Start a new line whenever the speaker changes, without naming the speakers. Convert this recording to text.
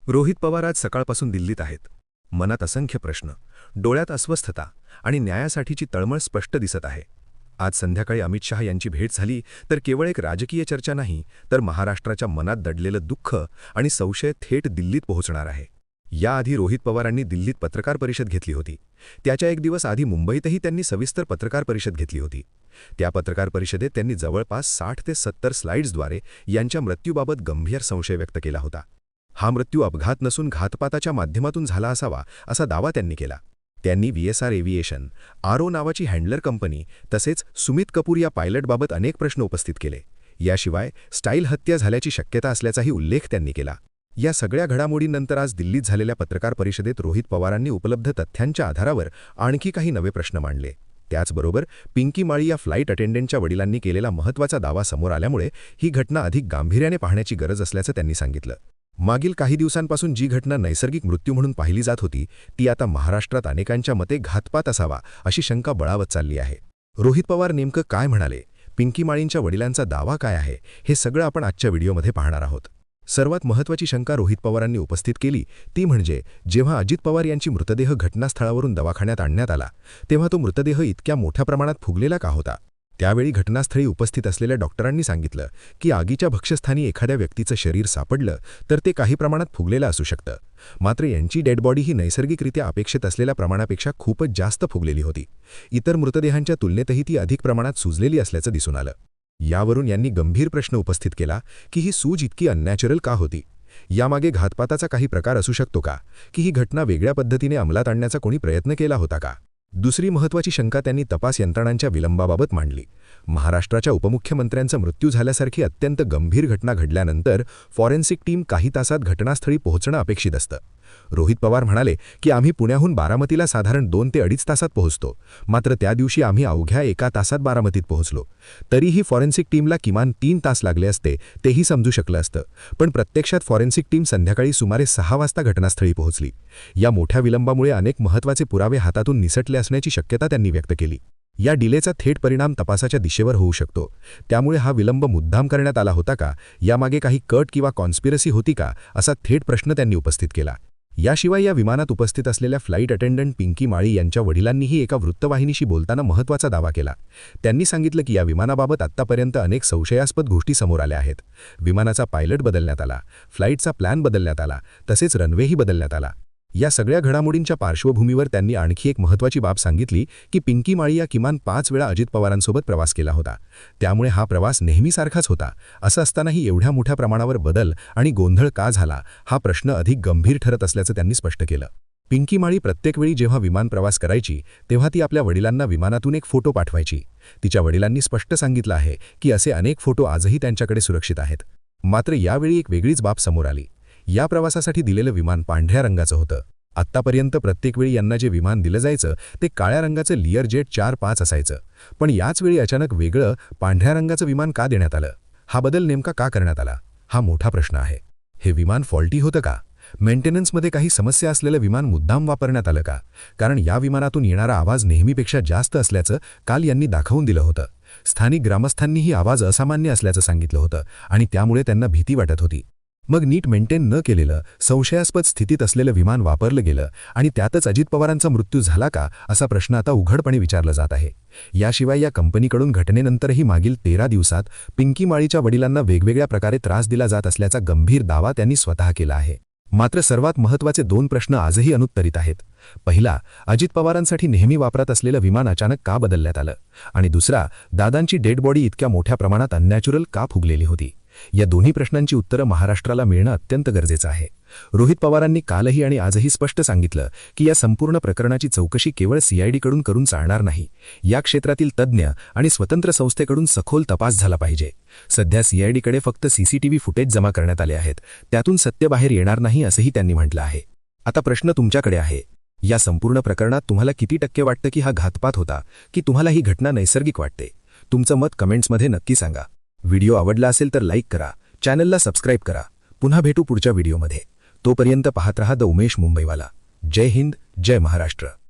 रोहित पवार आज सकाळपासून दिल्लीत आहेत. मनात असंख्य प्रश्न, डोळ्यात अस्वस्थता आणि न्यायासाठीची तळमळ स्पष्ट दिसत आहे. आज संध्याकाळी अमित शहा यांची भेट झाली तर केवळ एक राजकीय चर्चा नाही, तर महाराष्ट्राच्या मनात दडलेलं दुःख आणि संशय थेट दिल्लीत पोहोचणार आहे. याआधी रोहित पवारांनी दिल्लीत पत्रकार परिषद घेतली होती. त्याच्या एक दिवस आधी मुंबईतही त्यांनी सविस्तर पत्रकार परिषद घेतली होती. त्या पत्रकार परिषदेत त्यांनी जवळपास 60 ते 70 स्लाइड्सद्वारे यांच्या मृत्यूबाबत गंभीर संशय व्यक्त केला होता. हा मृत्यू अपघात नसून घातपाताच्या माध्यमातून झाला असावा असा दावा त्यांनी केला. त्यांनी व्हीएसआर एव्हिएशन, आरो नावाची हँडलर कंपनी तसेच सुमित कपूर या पायलटबाबत अनेक प्रश्न उपस्थित केले. याशिवाय स्टाईल हत्या झाल्याची शक्यता असल्याचाही उल्लेख त्यांनी केला. या सगळ्या घडामोडींनंतर आज दिल्लीत झालेल्या पत्रकार परिषदेत रोहित पवारांनी उपलब्ध तथ्यांच्या आधारावर आणखी काही नवे प्रश्न मांडले. त्याचबरोबर पिंकी माळी या फ्लाईट अटेंडंटच्या वडिलांनी केलेला महत्त्वाचा दावा समोर आल्यामुळे ही घटना अधिक गांभीर्याने पाहण्याची गरज असल्याचं त्यांनी सांगितलं. मागील काही दिवसांपासून जी घटना नैसर्गिक मृत्यू म्हणून पाहिली जात होती ती आता महाराष्ट्रात अनेकांच्या मते घातपात असावा अशी शंका बळावत चालली आहे. रोहित पवार नेमकं काय म्हणाले, पिंकी माळींच्या वडिलांचा दावा काय आहे, हे सगळं आपण आजच्या व्हिडिओमध्ये पाहणार आहोत. सर्वात महत्त्वाची शंका रोहित पवारांनी उपस्थित केली ती म्हणजे जेव्हा अजित पवार यांची मृतदेह घटनास्थळावरून दवाखान्यात आणण्यात आला तेव्हा तो मृतदेह इतक्या मोठ्या प्रमाणात फुगलेला का होता. त्यावेळी घटनास्थळी उपस्थित असलेल्या डॉक्टरांनी सांगितलं की आगीच्या भक्ष्यस्थानी एखाद्या व्यक्तीचं शरीर सापडलं तर ते काही प्रमाणात फुगलेलं असू शकतं. मात्र यांची डेड बॉडी ही नैसर्गिकरित्या अपेक्षित असलेल्या प्रमाणापेक्षा खूपच जास्त फुगलेली होती. इतर मृतदेहांच्या तुलनेतही ती अधिक प्रमाणात सुजलेली असल्याचं दिसून आलं. यावरून यांनी गंभीर प्रश्न उपस्थित केला की ही सूज इतकी अननॅचरल का होती. यामागे घातपाताचा काही प्रकार असू शकतो का, की ही घटना वेगळ्या पद्धतीने अंमलात आणण्याचा कोणी प्रयत्न केला होता का. दुसरी महत्त्वाची शंका त्यांनी तपास यंत्रणांच्या विलंबाबाबत मांडली. महाराष्ट्राच्या उपमुख्यमंत्र्यांचा मृत्यू झाल्यासारखी अत्यंत गंभीर घटना घडल्यानंतर फॉरेन्सिक टीम काही तासात घटनास्थळी पोहोचणं अपेक्षित असतं. रोहित पवार म्हणाले की आम्ही पुण्याहून बारामतीला साधारण 2 ते 2.5 तासात पोहोचतो, मात्र त्या दिवशी आम्ही अवघ्या 1 तासात बारामतीत पोहोचलो. तरीही फॉरेन्सिक टीमला किमान 3 तास लागले असते, तेही समजू शकलं असतं. पण प्रत्यक्षात फॉरेन्सिक टीम संध्याकाळी सुमारे 6 वाजता घटनास्थळी पोहोचली. या मोठ्या विलंबामुळे अनेक महत्त्वाचे पुरावे हातातून निसटले असण्याची शक्यता त्यांनी व्यक्त केली. या डिलेचा थेट परिणाम तपासाच्या दिशेवर होऊ शकतो. त्यामुळे हा विलंब मुद्दाम करण्यात आला होता का, यामागे काही कट किंवा कॉन्स्पिरसी होती का, असा थेट प्रश्न त्यांनी उपस्थित केला. याशिवाय या विमानात उपस्थित असलेल्या फ्लाईट अटेंडंट पिंकी माळी यांच्या वडिलांनीही एका वृत्तवाहिनीशी बोलताना महत्त्वाचा दावा केला. त्यांनी सांगितलं की या विमानाबाबत आत्तापर्यंत अनेक संशयास्पद गोष्टी समोर आल्या आहेत. विमानाचा पायलट बदलण्यात आला, फ्लाईटचा प्लॅन बदलण्यात आला, तसेच रनवेही बदलण्यात आला. या सगळ्या घडामोडींच्या पार्श्वभूमीवर त्यांनी आणखी एक महत्त्वाची बाब सांगितली की पिंकी माळी या किमान 5 वेळा अजित पवारांसोबत प्रवास केला होता. त्यामुळे हा प्रवास नेहमीसारखाच होता. असं असतानाही एवढ्या मोठ्या प्रमाणावर बदल आणि गोंधळ का झाला, हा प्रश्न अधिक गंभीर ठरत असल्याचं त्यांनी स्पष्ट केलं. पिंकी माळी प्रत्येक वेळी जेव्हा विमान प्रवास करायची तेव्हा ती आपल्या वडिलांना विमानातून एक फोटो पाठवायची. तिच्या वडिलांनी स्पष्ट सांगितलं आहे की असे अनेक फोटो आजही त्यांच्याकडे सुरक्षित आहेत. मात्र यावेळी एक वेगळीच बाब समोर आली. या प्रवासासाठी दिलेलं विमान पांढऱ्या रंगाचं होतं. आत्तापर्यंत प्रत्येक वेळी यांना जे विमान दिलं जायचं ते काळ्या रंगाचं लियर जेट 4-5 असायचं. पण याच वेळी अचानक वेगळं पांढऱ्या रंगाचं विमान का देण्यात आलं, हा बदल नेमका का करण्यात आला, हा मोठा प्रश्न आहे. हे विमान फॉल्टी होतं का, मेंटेनन्समध्ये काही समस्या असलेलं विमान मुद्दाम वापरण्यात आलं का, कारण या विमानातून येणारा आवाज नेहमीपेक्षा जास्त असल्याचं काल यांनी दाखवून दिलं होतं. स्थानिक ग्रामस्थांनीही आवाज असामान्य असल्याचं सांगितलं होतं आणि त्यामुळे त्यांना भीती वाटत होती. मग नीट मेंटेन न केलेलं संशयास्पद स्थितीत असलेलं विमान वापरलं गेलं आणि त्यातच अजित पवारांचा मृत्यू झाला का, असा प्रश्न आता उघडपणे विचारला जात आहे. याशिवाय या कंपनीकडून घटनेनंतरही मागील 13 दिवसात पिंकी माळीच्या वडिलांना वेगवेगळ्या प्रकारे त्रास दिला जात असल्याचा गंभीर दावा त्यांनी स्वतः केला आहे. मात्र सर्वात महत्त्वाचे 2 प्रश्न आजही अनुत्तरित आहेत. पहिला, अजित पवारांसाठी नेहमी वापरात असलेलं विमान अचानक का बदलण्यात आलं, आणि दुसरा, दादांची डेड बॉडी इतक्या मोठ्या प्रमाणात अननॅचरल का फुगलेली होती. या दोन्ही प्रश्नांची उत्तरं महाराष्ट्राला मिळणं अत्यंत गरजेचं आहे. रोहित पवारांनी कालही आणि आजही स्पष्ट सांगितलं की या संपूर्ण प्रकरणाची चौकशी केवळ सीआयडीकडून करून चालणार नाही. या क्षेत्रातील तज्ज्ञ आणि स्वतंत्र संस्थेकडून सखोल तपास झाला पाहिजे. सध्या सीआयडीकडे फक्त सीसीटीव्ही फुटेज जमा करण्यात आले आहेत, त्यातून सत्य बाहेर येणार नाही असंही त्यांनी म्हटलं आहे. आता प्रश्न तुमच्याकडे आहे, या संपूर्ण प्रकरणात तुम्हाला किती टक्के वाटतं की हा घातपात होता, की तुम्हाला ही घटना नैसर्गिक वाटते? तुमचं मत कमेंट्समध्ये नक्की सांगा. व्हिडिओ आवडला असेल तर लाईक करा, चॅनलला सबस्क्राईब करा. पुन्हा भेटू पुढच्या व्हिडिओमध्ये. तोपर्यंत पाहत रहा द उमेश मुंबईवाला. जय हिंद, जय महाराष्ट्र.